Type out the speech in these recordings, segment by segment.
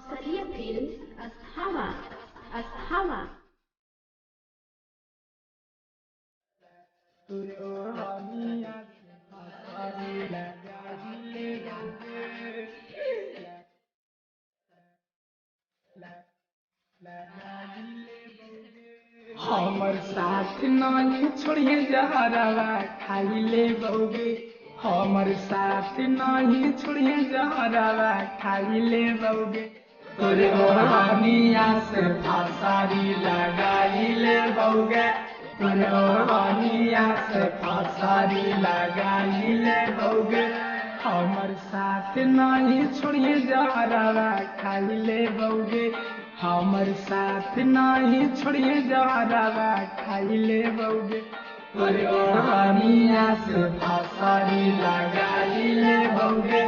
Australia Films Asthama Asthama हमर साथ नहीं छोड़िए जहरवा खाइले बौगे। हमर साथ नहीं छोड़िए जहरवा खाइले बौगे। तोरे ओढ़निया से फांसारी लगाइले बौगे। तोरे ओढ़निया से फांसारी लगाइले बौगे। हमर साथ नहीं छोड़िए जहरवा खाइले बौगे। हमर साथ नहीं छोड़िए जहरवा खाइले बौगे। तोरे ओढ़निया से फांसारी लगाइले बौगे।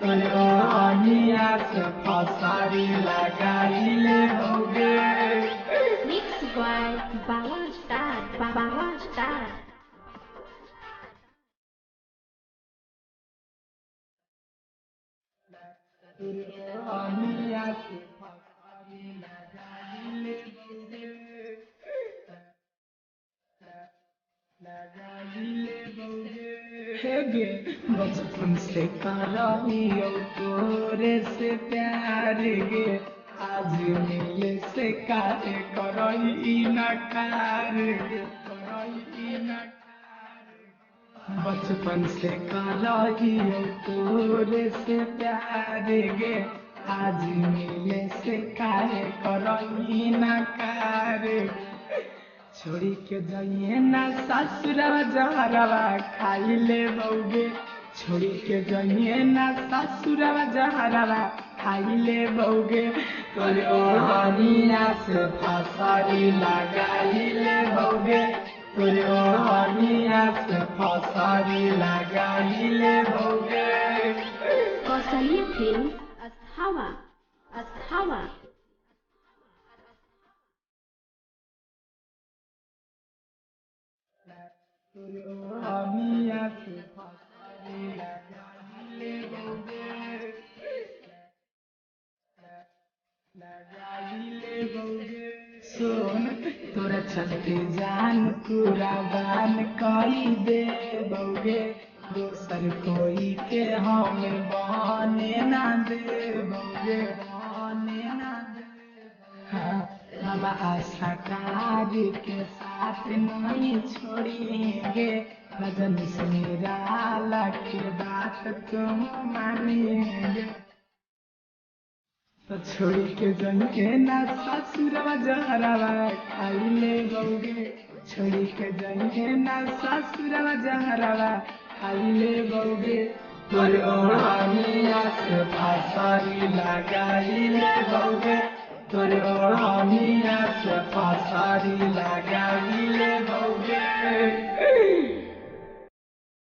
तोरे ओढ़निया से फांसारी लगाइले बौगे। Mixed by Bawang Star Bawang Star तोरे ओढ़निया से फांसारी लगाइले बौगे। हे गे बचपन से कराइयो तोरे से प्यार गे। आज मिले से काहे करई नकार गे। करई नकार। बचपन से कराइयो तोरे से प्यार गे। आज मिले से काहे करई नकार गे। छोड़ी के जाइए ना ससुरवा जहरवा खाइले बौगे। छोड़ी के जाइए ना ससुरवा जहरवा खाइले बौगे। तोरे ओढ़निया से फांसारी लगाइले बौगे। तोरे ओढ़निया से फांसारी लगाइले बौगे। Australia Films Asthama Asthama तोरे ओढ़निया से फांसारी लगाइले बौगे। लगाइले बौगे। सोन तोरा चलते जान पूरा बान कई दे बौगे। दोसर कोई के हम बने ना दे बौगे। बने ना दे। हाँ बाबा आशा कारी के साथ नहीं छोड़ेंगे। भजन से निराला की बात तुम मानेंगे। तो छोड़ी के जाइए ना ससुरवा जहरवा खाइले बौगे। छोड़ी के जाइए ना ससुरवा जहरवा खाइले बौगे। तोरे ओढ़निया से फांसारी लगाइले बौगे। तोरे ओढ़निया से फांसारी लगाइले बौगे।